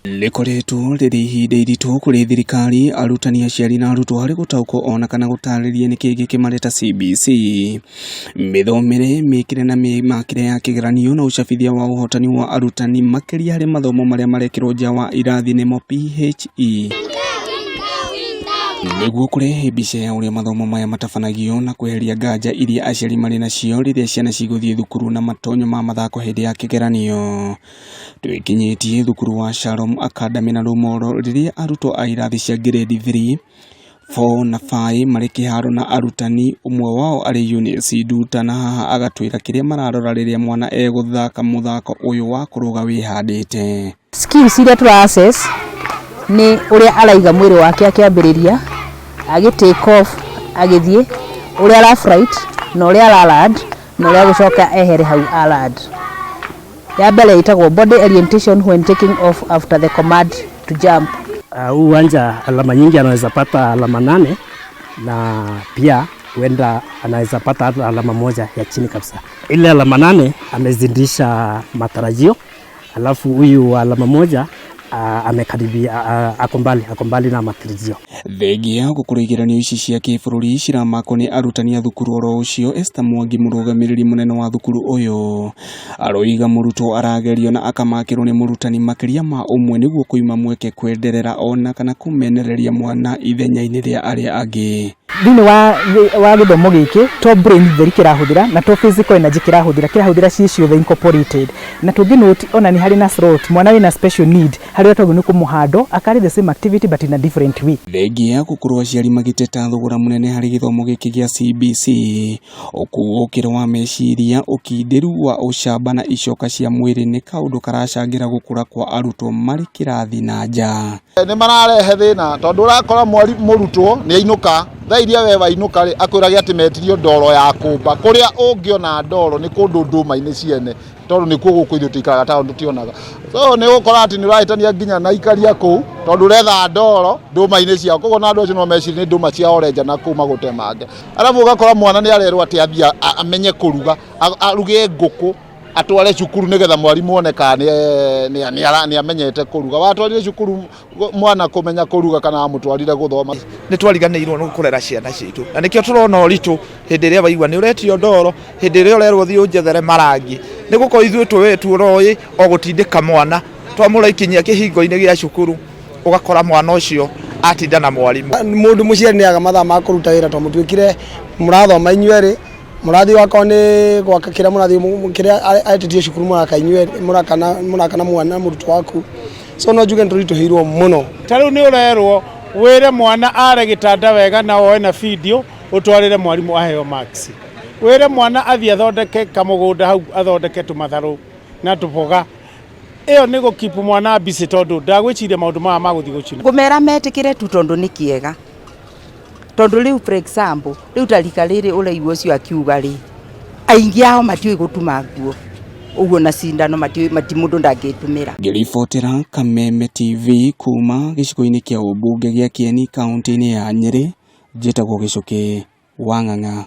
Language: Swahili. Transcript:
Likoretwo riri ihinda iritu kuri thirikari, arutani, aciari na arutwo hari gutauko ona kana gutariria niki gikimareta CBC mithomere mikire na mimakire ya kigeranio na ucabithia wa uhotani wa arutani makiria hari mathomo maria marekirwo nja wa irathi nimo PHE niguo kurehe mbica ya uria mathomo maya matabanagio na kweheria nganja iria aciari mari nacio riria ciana ciguthie thukuru na matonyo ma mathako hindi ya kigeranio. Twikinyitie thukuru wa Shalom Academy na Rumoro riria arutwo a irathi cia grade 3, 4 na 5 mari kiharo na arutani, umwe wao ari Eunice Nduta, na haha agatwira kiria mararora riria mwana guthaka muthako uyu wa kuruga wihandite. Skills iria tura access ni uria araiga mwiri wake akiambiriria agi take off agithie uria ara flight na uria ara land na uria gucoka ehere hau land. Ya mbere itagwo body orientation when taking off after the command to jump. Uwanja alama nyingi anaweza pata alama 8 na pia huenda anaweza pata alama moja ya chini kabisa. Ile alama 8 amezidisha matarajio, alafu huyu alama moja amekaribia ako mbali na matarajio. Thegia gukuru igeranio ici cia kibururi ciramako ni arutani a thukuru oro ucio. Esther Mwangi murugamiriri munene wa thukuru uyu aroiga murutwo aragerio na akamakirwo ni murutani makiria ma umwe niguo kuima mweke kwenderera ona kana kumenereria mwana ithenya-ini ria aria angi. Thini wa githomo giki to brain theri kirahuthira na to physical energy kirahuthira cicio the incorporated na to note ona ni hari na throat mwana wina special need hari to ni kumuhando akari the same activity but in a different way. Thegia gukurwo aciari magiteta thogora munene hari githomo giki gia CBC ukuukiro wa meciria ukindiru wa ucamba na icoka cia mwiri ni kaundu karacangira gukura kwa arutwo mari kirathi na nja. Ni mararehe thina tondu urakora murutwo ni ainuka thairia we wainuka ri akwiraga ati metirio ndoro ya kumba kuria ungiona ndoro ni kundu nduma-ini ciene tondu ni kuo gukuithio tikaraga taundu tionaga. So ni gukora ati ni urahitania nginya na ikaria kuu tondu uretha ndoro nduma-ini ciao koguo na andu acio no meciri ni nduma cia orenja na kuma gutemange. Arabu ugakora mwana ni arerwo ati ambia amenye kuruga aruge nguku atware cukuru nigetha mwarimu oneka ni amenyete kuruga. Watwarire cukuru mwana kumenya kuruga kana amutwarire guthoma. Ni twariganirwo no kurera ciana citu na nikio turona uritu hindi ria waigwa ni uretio ndoro hindi ria urerwo thio njethere marangi ni guko ithu tu roi o gutindika mwana twamuraikinyia kihingo-ini gia cukuru ugakora mwana ucio atinda na mwarimu. Mundu muciari ni aga mathaa ma kuruta wira to mutwikire murathoma inyueri murathi wako ni gwaka kira murathi kira aititie cukuru murakana mwana murutwo waku. So no juge ndurito hirwo muno tariu ni urerwo wire mwana are gitanda wega na oe na video utwarire mwarimu aheo max. Wire mwana athie athondeke kamugunda hau athondeke tumatharu na tuboga. Iyo ni gukipu mwana busy tondu ndagwiciria maundu ma maguthi gucina. Ngumera metikire tu tondu ni kiega. Tondu riu for example riu tarika riri uraigwo cio akiuga ri aingi ao matiui gutuma nguo uguo na cindano mati mundu ndangitumira. Ngiribotera Kameme TV kuuma gicigo-ini kia ubunge gia Kieni kaunti-ini ya Nyeri, njitagwo Gicuki wa Ng'ang'a.